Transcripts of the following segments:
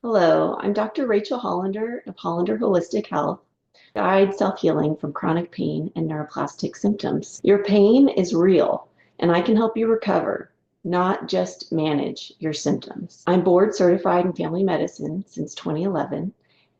Hello, I'm Dr. Rachel Hollander of Hollander Holistic Health. Guide self-healing from chronic pain and neuroplastic symptoms. Your pain is real, and I can help you recover, not just manage your symptoms. I'm board certified in family medicine since 2011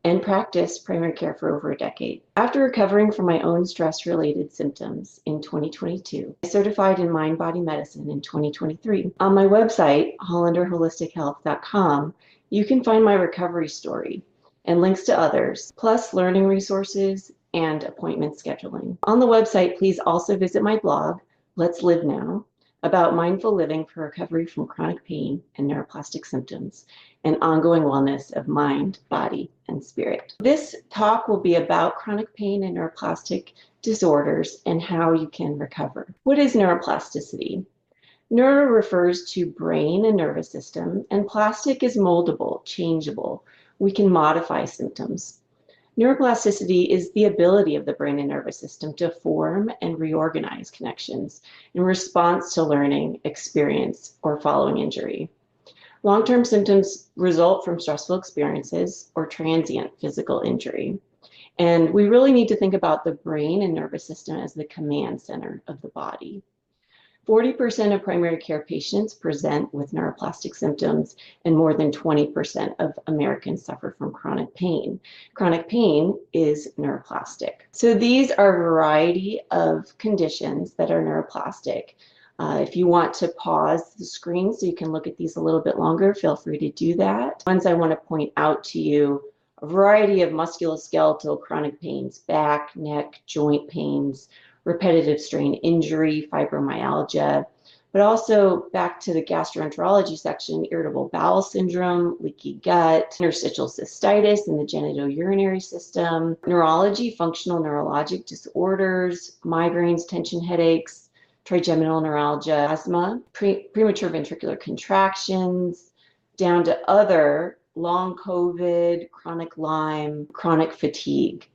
and practiced primary care for over a decade. After recovering from my own stress-related symptoms in 2022, I certified in mind-body medicine in 2023. On my website, hollanderholistichealth.com, you can find my recovery story and links to others, plus learning resources and appointment scheduling. On the website, please also visit my blog, Let's Live Now, about mindful living for recovery from chronic pain and neuroplastic symptoms and ongoing wellness of mind, body, and spirit. This talk will be about chronic pain and neuroplastic disorders and how you can recover. What is neuroplasticity? Neuro refers to brain and nervous system, and plastic is moldable, changeable. We can modify symptoms. Neuroplasticity is the ability of the brain and nervous system to form and reorganize connections in response to learning, experience, or following injury. Long-term symptoms result from stressful experiences or transient physical injury. And we really need to think about the brain and nervous system as the command center of the body. 40% of primary care patients present with neuroplastic symptoms, and more than 20% of Americans suffer from chronic pain. Chronic pain is neuroplastic. So these are a variety of conditions that are neuroplastic. If you want to pause the screen so you can look at these a little bit longer, feel free to do that. Ones I want to point out to you, a variety of musculoskeletal chronic pains, back, neck, joint pains, repetitive strain injury, fibromyalgia, but also back to the gastroenterology section, irritable bowel syndrome, leaky gut, interstitial cystitis in the genitourinary system, neurology, functional neurologic disorders, migraines, tension headaches, trigeminal neuralgia, asthma, premature ventricular contractions, down to other long COVID, chronic Lyme, chronic fatigue.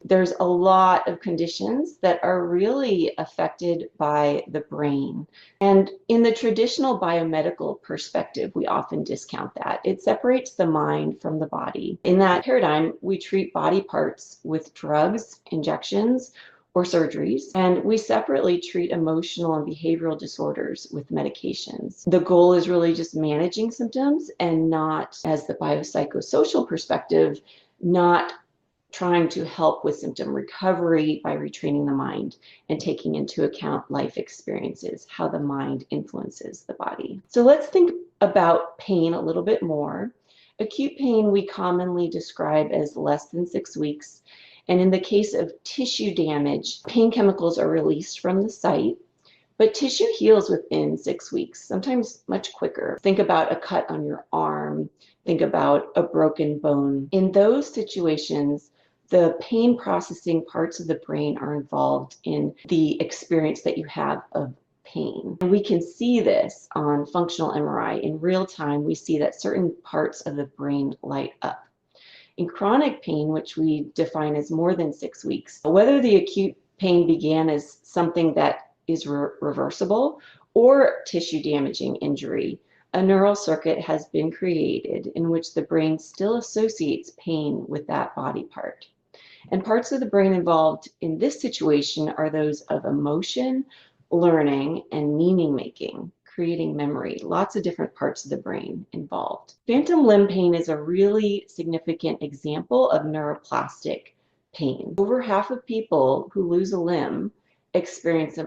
There's a lot of conditions that are really affected by the brain. And in the traditional biomedical perspective, we often discount that. It separates the mind from the body. In that paradigm, we treat body parts with drugs, injections, or surgeries, and we separately treat emotional and behavioral disorders with medications. The goal is really just managing symptoms and not, as the biopsychosocial perspective, not trying to help with symptom recovery by retraining the mind and taking into account life experiences, how the mind influences the body. So let's think about pain a little bit more. Acute pain we commonly describe as less than 6 weeks. And in the case of tissue damage, pain chemicals are released from the site, but tissue heals within 6 weeks, sometimes much quicker. Think about a cut on your arm, think about a broken bone. In those situations, the pain processing parts of the brain are involved in the experience that you have of pain. And we can see this on functional MRI. In real time, we see that certain parts of the brain light up. In chronic pain, which we define as more than 6 weeks, whether the acute pain began as something that is reversible or tissue damaging injury, a neural circuit has been created in which the brain still associates pain with that body part. And parts of the brain involved in this situation are those of emotion, learning, and meaning making, creating memory. Lots of different parts of the brain involved. Phantom limb pain is a really significant example of neuroplastic pain. Over half of people who lose a limb experience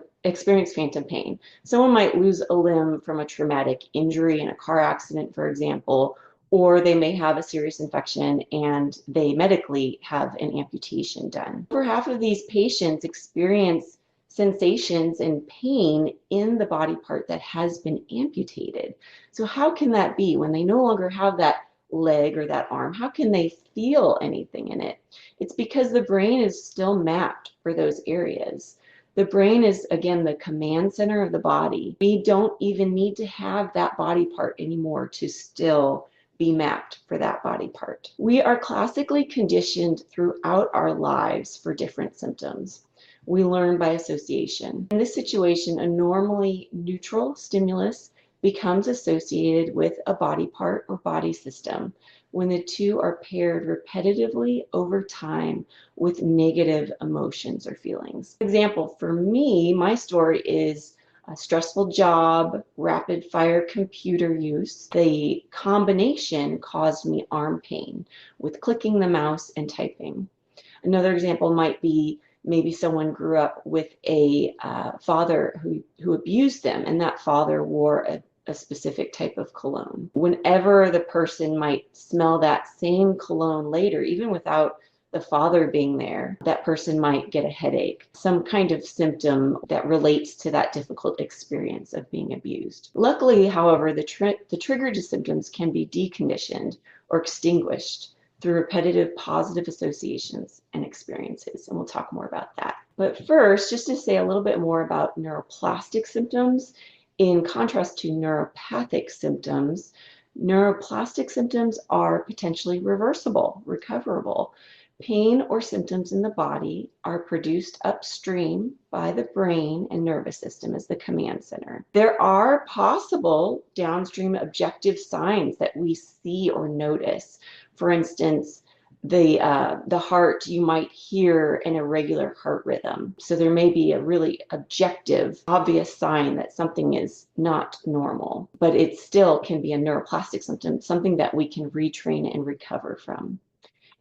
phantom pain. Someone might lose a limb from a traumatic injury in a car accident, for example, or they may have a serious infection and they medically have an amputation done. Over half of these patients experience sensations and pain in the body part that has been amputated. So how can that be when they no longer have that leg or that arm? How can they feel anything in it? It's because the brain is still mapped for those areas. The brain is, again, the command center of the body. We don't even need to have that body part anymore to still be mapped for that body part. We are classically conditioned throughout our lives for different symptoms. We learn by association. In this situation, a normally neutral stimulus becomes associated with a body part or body system. when the two are paired repetitively over time with negative emotions or feelings. For example, for me, my story is a stressful job, rapid fire computer use. The combination caused me arm pain with clicking the mouse and typing. Another example might be maybe someone grew up with a father who abused them, and that father wore a specific type of cologne. Whenever the person might smell that same cologne later, even without the father being there, that person might get a headache, some kind of symptom that relates to that difficult experience of being abused. Luckily, however, the trigger symptoms can be deconditioned or extinguished through repetitive positive associations and experiences, and we'll talk more about that. But first, just to say a little bit more about neuroplastic symptoms, in contrast to neuropathic symptoms, neuroplastic symptoms are potentially reversible, recoverable. Pain or symptoms in the body are produced upstream by the brain and nervous system as the command center. There are possible downstream objective signs that we see or notice. For instance, the heart, you might hear an irregular heart rhythm. So there may be a really objective, obvious sign that something is not normal, but it still can be a neuroplastic symptom, something that we can retrain and recover from.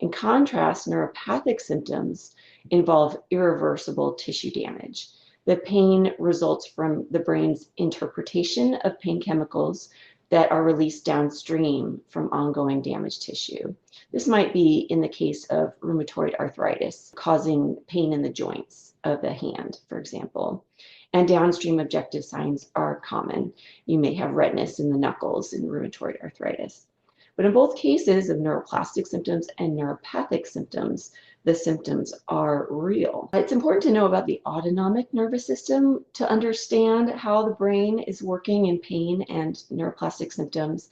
In contrast, neuropathic symptoms involve irreversible tissue damage. The pain results from the brain's interpretation of pain chemicals that are released downstream from ongoing damaged tissue. This might be in the case of rheumatoid arthritis, causing pain in the joints of the hand, for example. And downstream objective signs are common. You may have redness in the knuckles in rheumatoid arthritis. But in both cases of neuroplastic symptoms and neuropathic symptoms, the symptoms are real. It's important to know about the autonomic nervous system to understand how the brain is working in pain and neuroplastic symptoms.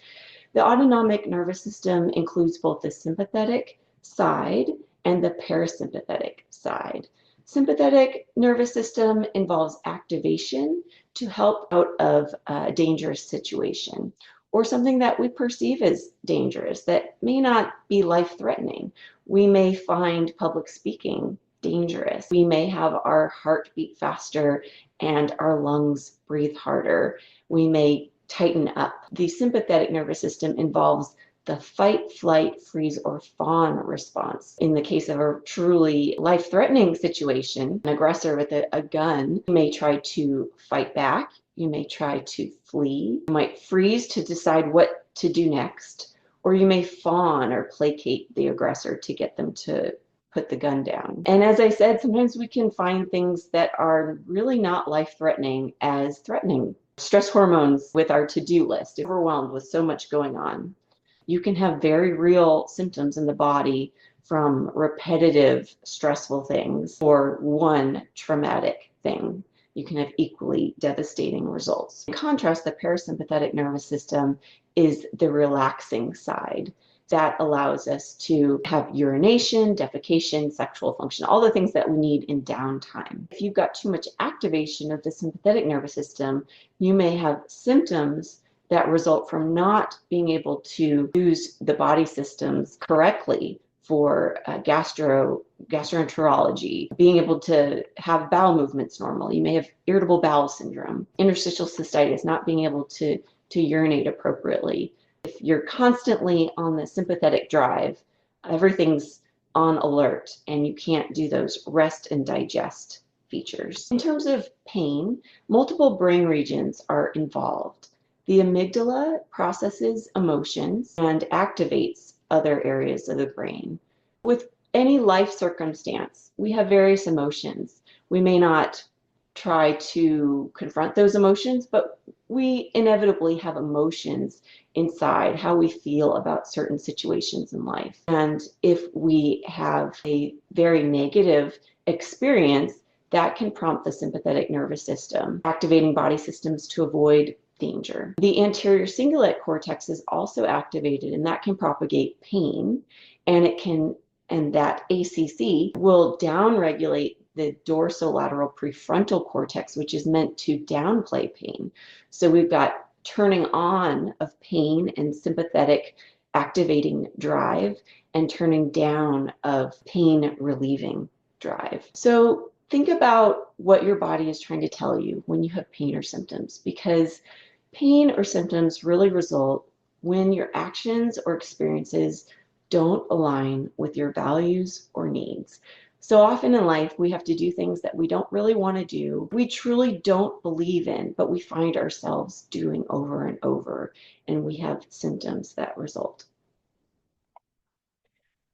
The autonomic nervous system includes both the sympathetic side and the parasympathetic side. Sympathetic nervous system involves activation to help out of a dangerous situation, or something that we perceive as dangerous that may not be life-threatening. We may find public speaking dangerous. We may have our heart beat faster and our lungs breathe harder. We may tighten up. The sympathetic nervous system involves the fight, flight, freeze, or fawn response. In the case of a truly life-threatening situation, an aggressor with a gun may try to fight back. You may try to flee. You might freeze to decide what to do next, or you may fawn or placate the aggressor to get them to put the gun down. And as I said, sometimes we can find things that are really not life-threatening as threatening. Stress hormones with our to-do list, overwhelmed with so much going on. You can have very real symptoms in the body from repetitive stressful things or one traumatic thing. You can have equally devastating results. In contrast, the parasympathetic nervous system is the relaxing side. That allows us to have urination, defecation, sexual function, all the things that we need in downtime. If you've got too much activation of the sympathetic nervous system, you may have symptoms that result from not being able to use the body systems correctly for gastroenterology, being able to have bowel movements normal. You may have irritable bowel syndrome, interstitial cystitis, not being able to urinate appropriately. If you're constantly on the sympathetic drive, everything's on alert and you can't do those rest and digest features. In terms of pain, multiple brain regions are involved. The amygdala processes emotions and activates other areas of the brain. With any life circumstance, we have various emotions. We may not try to confront those emotions, but we inevitably have emotions inside, how we feel about certain situations in life. And if we have a very negative experience, that can prompt the sympathetic nervous system, activating body systems to avoid danger. The anterior cingulate cortex is also activated, and that can propagate pain, and that ACC will downregulate the dorsolateral prefrontal cortex, which is meant to downplay pain. So we've got turning on of pain and sympathetic activating drive and turning down of pain relieving drive. So think about what your body is trying to tell you when you have pain or symptoms, because pain or symptoms really result when your actions or experiences don't align with your values or needs. So often in life, we have to do things that we don't really want to do, we truly don't believe in, but we find ourselves doing over and over, and we have symptoms that result.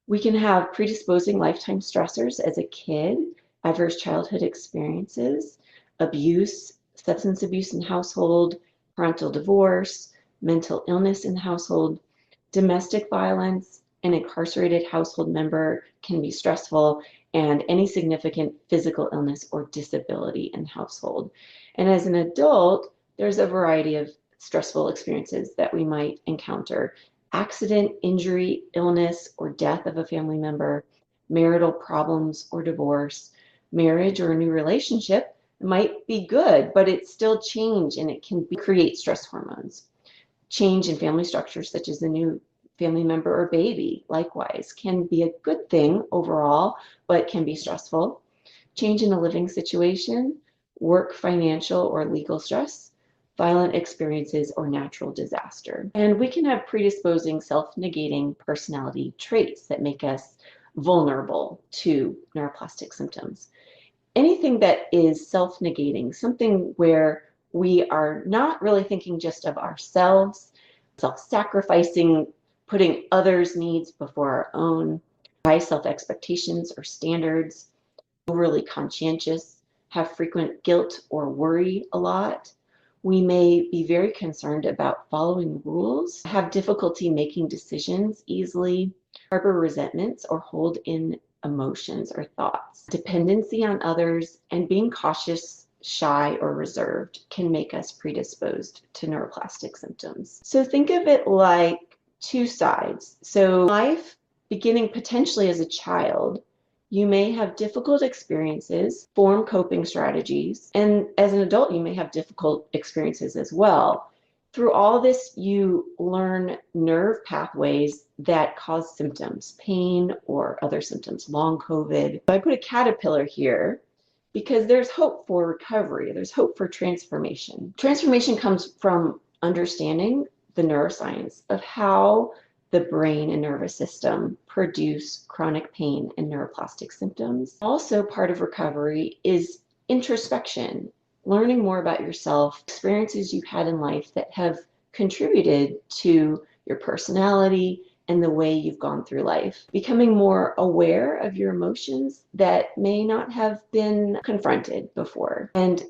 We can have predisposing lifetime stressors as a kid, adverse childhood experiences, abuse, substance abuse in household, parental divorce, mental illness in the household, domestic violence, an incarcerated household member can be stressful, and any significant physical illness or disability in the household. And as an adult, there's a variety of stressful experiences that we might encounter: accident, injury, illness, or death of a family member, marital problems or divorce, marriage or a new relationship. It might be good, but it's still change, and it can create stress hormones. Change in family structures, such as a new family member or baby, likewise, can be a good thing overall, but can be stressful. Change in a living situation, work, financial, or legal stress, violent experiences, or natural disaster. And we can have predisposing self-negating personality traits that make us vulnerable to neuroplastic symptoms. Anything that is self-negating, something where we are not really thinking just of ourselves, self-sacrificing, putting others' needs before our own, high self-expectations or standards, overly conscientious, have frequent guilt or worry a lot. We may be very concerned about following rules, have difficulty making decisions easily, harbor resentments, or hold in emotions or thoughts. Dependency on others and being cautious, shy, or reserved can make us predisposed to neuroplastic symptoms. So think of it like two sides. So life, beginning potentially as a child, you may have difficult experiences, form coping strategies, and as an adult, you may have difficult experiences as well. Through all this, you learn nerve pathways that cause symptoms, pain or other symptoms, long COVID. I put a caterpillar here because there's hope for recovery. There's hope for transformation. Transformation comes from understanding the neuroscience of how the brain and nervous system produce chronic pain and neuroplastic symptoms. Also, part of recovery is introspection, learning more about yourself, experiences you've had in life that have contributed to your personality and the way you've gone through life, becoming more aware of your emotions that may not have been confronted before. And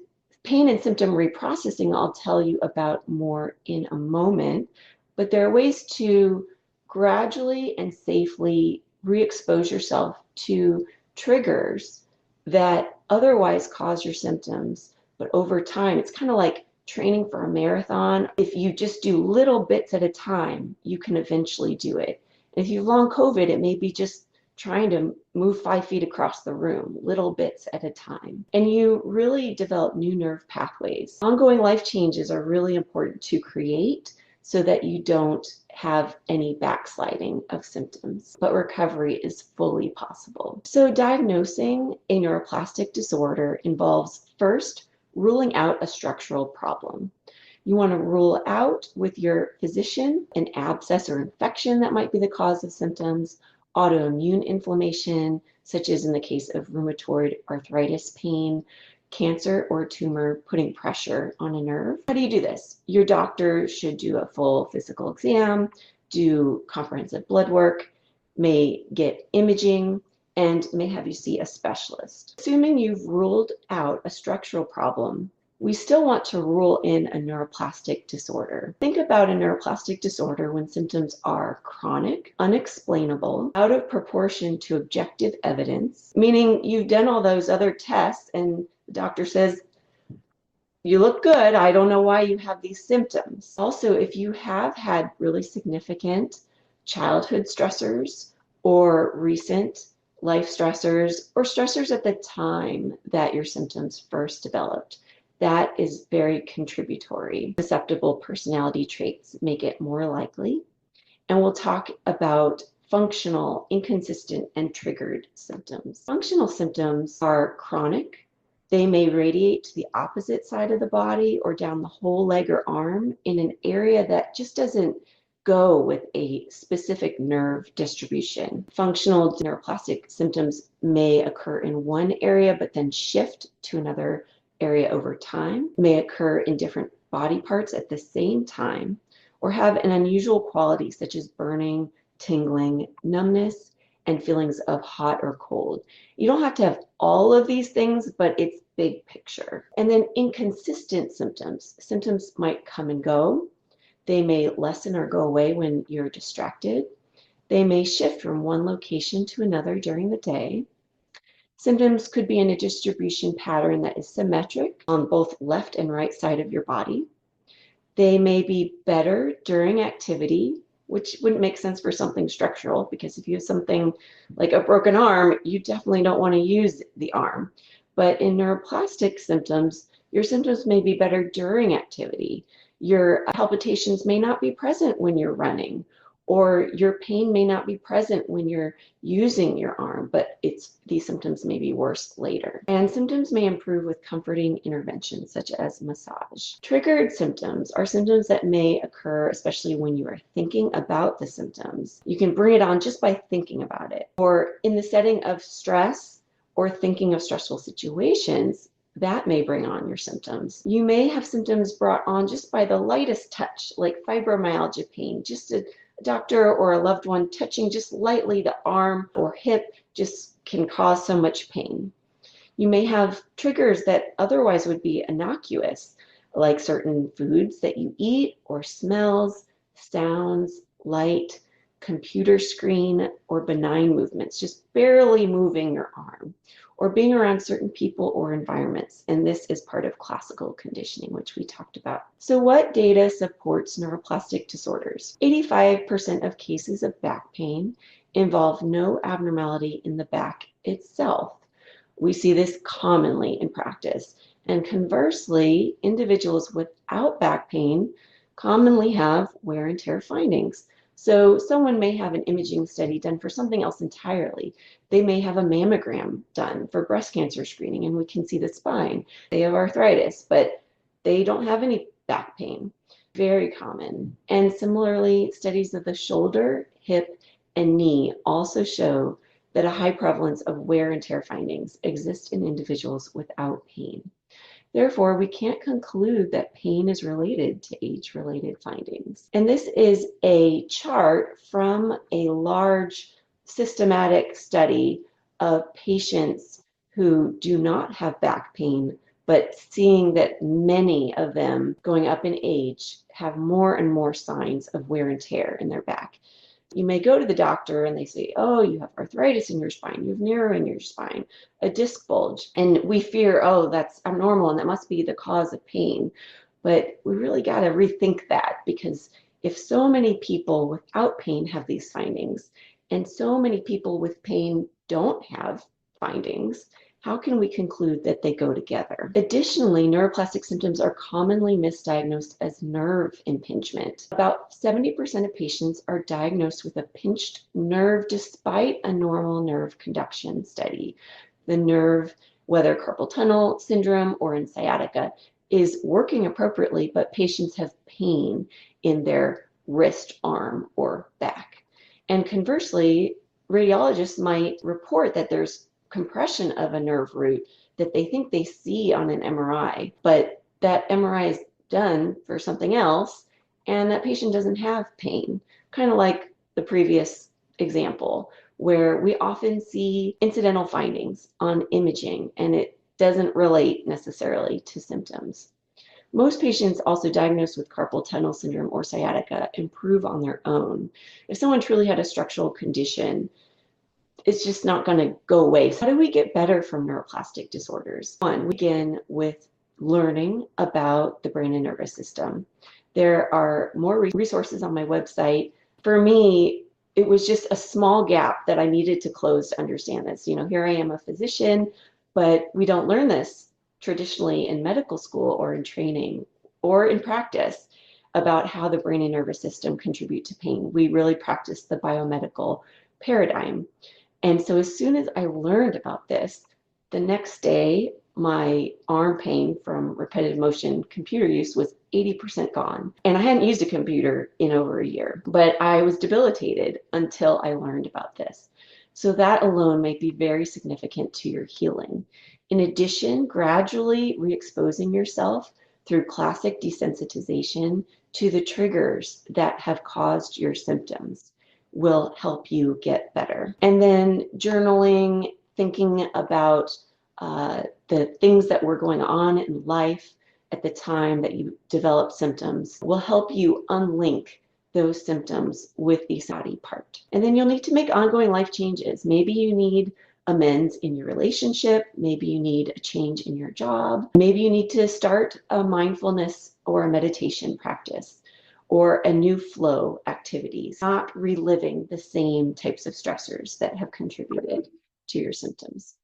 pain and symptom reprocessing, I'll tell you about more in a moment, but there are ways to gradually and safely re-expose yourself to triggers that otherwise cause your symptoms. But over time, it's kind of like training for a marathon. If you just do little bits at a time, you can eventually do it. If you have long COVID, it may be just trying to move 5 feet across the room, little bits at a time. And you really develop new nerve pathways. Ongoing life changes are really important to create so that you don't have any backsliding of symptoms, but recovery is fully possible. So diagnosing a neuroplastic disorder involves first ruling out a structural problem. You want to rule out with your physician an abscess or infection that might be the cause of symptoms, autoimmune inflammation, such as in the case of rheumatoid arthritis pain, cancer or tumor putting pressure on a nerve. How do you do this? Your doctor should do a full physical exam, do comprehensive blood work, may get imaging, and may have you see a specialist. Assuming you've ruled out a structural problem, we still want to rule in a neuroplastic disorder. Think about a neuroplastic disorder when symptoms are chronic, unexplainable, out of proportion to objective evidence, meaning you've done all those other tests and the doctor says, you look good, I don't know why you have these symptoms. Also, if you have had really significant childhood stressors or recent life stressors or stressors at the time that your symptoms first developed, that is very contributory. Susceptible personality traits make it more likely. And we'll talk about functional, inconsistent, and triggered symptoms. Functional symptoms are chronic. They may radiate to the opposite side of the body or down the whole leg or arm in an area that just doesn't go with a specific nerve distribution. Functional neuroplastic symptoms may occur in one area but then shift to another area over time, may occur in different body parts at the same time, or have an unusual quality such as burning, tingling, numbness, and feelings of hot or cold. You don't have to have all of these things, but it's big picture. And then inconsistent symptoms. Symptoms might come and go. They may lessen or go away when you're distracted. They may shift from one location to another during the day. Symptoms could be in a distribution pattern that is symmetric on both left and right side of your body. They may be better during activity, which wouldn't make sense for something structural, because if you have something like a broken arm, you definitely don't want to use the arm. But in neuroplastic symptoms, your symptoms may be better during activity. Your palpitations may not be present when you're running, or your pain may not be present when you're using your arm, but these symptoms may be worse later. And symptoms may improve with comforting interventions such as massage. Triggered symptoms are symptoms that may occur especially when you are thinking about the symptoms. You can bring it on just by thinking about it, or in the setting of stress or thinking of stressful situations. That may bring on your symptoms. You may have symptoms brought on just by the lightest touch, like fibromyalgia pain. Just a doctor or a loved one touching just lightly the arm or hip just can cause so much pain. You may have triggers that otherwise would be innocuous, like certain foods that you eat, or smells, sounds, light, computer screen, or benign movements, just barely moving your arm, or being around certain people or environments. And this is part of classical conditioning, which we talked about. So what data supports neuroplastic disorders? 85% of cases of back pain involve no abnormality in the back itself. We see this commonly in practice. And conversely, individuals without back pain commonly have wear and tear findings. So someone may have an imaging study done for something else entirely. They may have a mammogram done for breast cancer screening, and we can see the spine. They have arthritis, but they don't have any back pain. Very common. And similarly, studies of the shoulder, hip, and knee also show that a high prevalence of wear and tear findings exist in individuals without pain. Therefore, we can't conclude that pain is related to age-related findings. And this is a chart from a large systematic study of patients who do not have back pain, but seeing that many of them going up in age have more and more signs of wear and tear in their back. You may go to the doctor and they say, oh, you have arthritis in your spine, you have neuro in your spine, a disc bulge. And we fear, oh, that's abnormal and that must be the cause of pain. But we really got to rethink that, because if so many people without pain have these findings and so many people with pain don't have findings, how can we conclude that they go together? Additionally, neuroplastic symptoms are commonly misdiagnosed as nerve impingement. About 70% of patients are diagnosed with a pinched nerve despite a normal nerve conduction study. The nerve, whether carpal tunnel syndrome or in sciatica, is working appropriately, but patients have pain in their wrist, arm, or back. And conversely, radiologists might report that there's compression of a nerve root that they think they see on an MRI, but that MRI is done for something else, and that patient doesn't have pain. Kind of like the previous example, where we often see incidental findings on imaging, and it doesn't relate necessarily to symptoms. Most patients also diagnosed with carpal tunnel syndrome or sciatica improve on their own. If someone truly had a structural condition, it's just not going to go away. So how do we get better from neuroplastic disorders? One, we begin with learning about the brain and nervous system. There are more resources on my website. For me, it was just a small gap that I needed to close to understand this. Here I am, a physician, but we don't learn this traditionally in medical school or in training or in practice about how the brain and nervous system contribute to pain. We really practice the biomedical paradigm. And so as soon as I learned about this, the next day, my arm pain from repetitive motion computer use was 80% gone. And I hadn't used a computer in over a year, but I was debilitated until I learned about this. So that alone may be very significant to your healing. In addition, gradually re-exposing yourself through classic desensitization to the triggers that have caused your symptoms will help you get better. And then journaling, thinking about the things that were going on in life at the time that you developed symptoms will help you unlink those symptoms with the body part. And then you'll need to make ongoing life changes. Maybe you need amends in your relationship. Maybe you need a change in your job. Maybe you need to start a mindfulness or a meditation practice or a new flow activities, not reliving the same types of stressors that have contributed to your symptoms.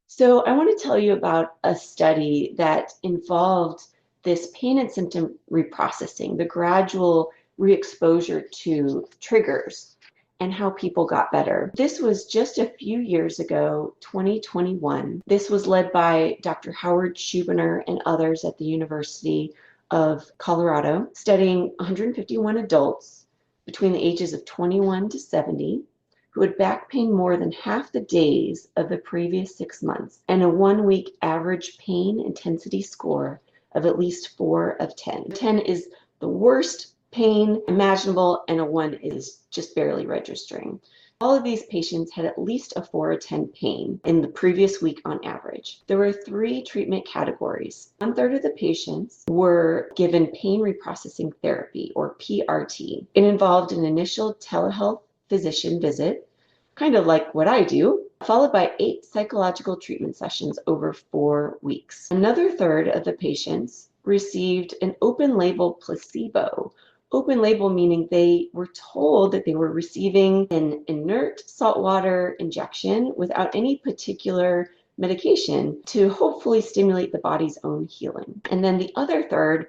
So I want to tell you about a study that involved this pain and symptom reprocessing, the gradual re-exposure to triggers, and how people got better. This was just a few years ago, 2021. This was led by Dr. Howard Schubiner and others at the University of Colorado, studying 151 adults between the ages of 21 to 70 who had back pain more than half the days of the previous 6 months and a 1-week average pain intensity score of at least 4 of 10. 10 is the worst pain imaginable, and a 1 is just barely registering. All of these patients had at least a 4 of 10 pain in the previous week on average. There were 3 treatment categories. 1/3 of the patients were given pain reprocessing therapy, or PRT. It involved an initial telehealth physician visit, kind of like what I do, followed by 8 psychological treatment sessions over 4 weeks. Another third of the patients received an open label placebo. Open label meaning they were told that they were receiving an inert saltwater injection without any particular medication to hopefully stimulate the body's own healing. And then the other third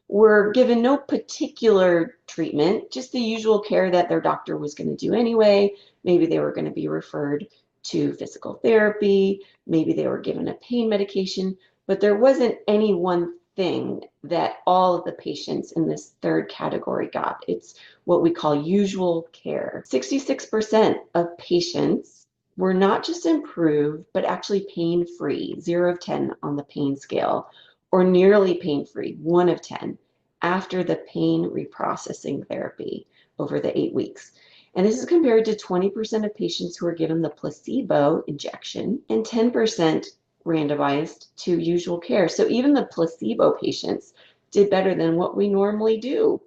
were given no particular treatment, just the usual care that their doctor was going to do anyway. Maybe they were going to be referred to physical therapy, maybe they were given a pain medication, but there wasn't any one thing that all of the patients in this third category got. It's what we call usual care. 66% of patients were not just improved, but actually pain-free, 0 of 10 on the pain scale, or nearly pain-free, 1 of 10, after the pain reprocessing therapy over the 8 weeks. And this is compared to 20% of patients who were given the placebo injection and 10% randomized to usual care. So even the placebo patients did better than what we normally do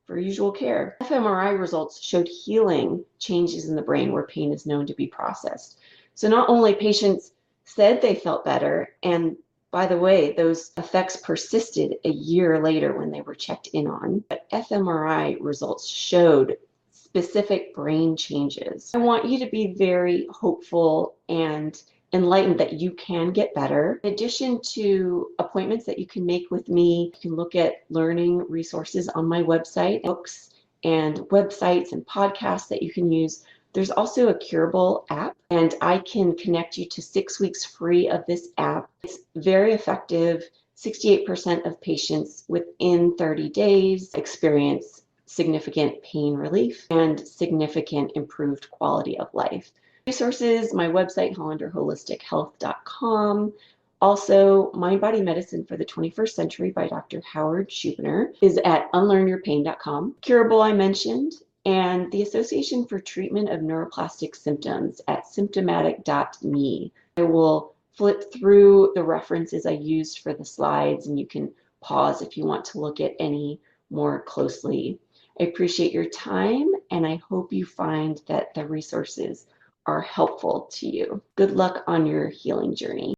for usual care. fMRI results showed healing changes in the brain where pain is known to be processed. So not only patients said they felt better, and by the way, those effects persisted a year later when they were checked in on, but fMRI results showed specific brain changes. I want you to be very hopeful and enlightened that you can get better. In addition to appointments that you can make with me, you can look at learning resources on my website, books and websites and podcasts that you can use. There's also a Curable app, and I can connect you to 6 weeks free of this app. It's very effective. 68% of patients within 30 days experience significant pain relief and significant improved quality of life. Resources, my website, HollanderHolisticHealth.com. Also, Mind Body Medicine for the 21st Century by Dr. Howard Schubiner is at unlearnyourpain.com. Curable, I mentioned, and the Association for Treatment of Neuroplastic Symptoms at symptomatic.me. I will flip through the references I used for the slides, and you can pause if you want to look at any more closely. I appreciate your time, and I hope you find that the resources are helpful to you. Good luck on your healing journey.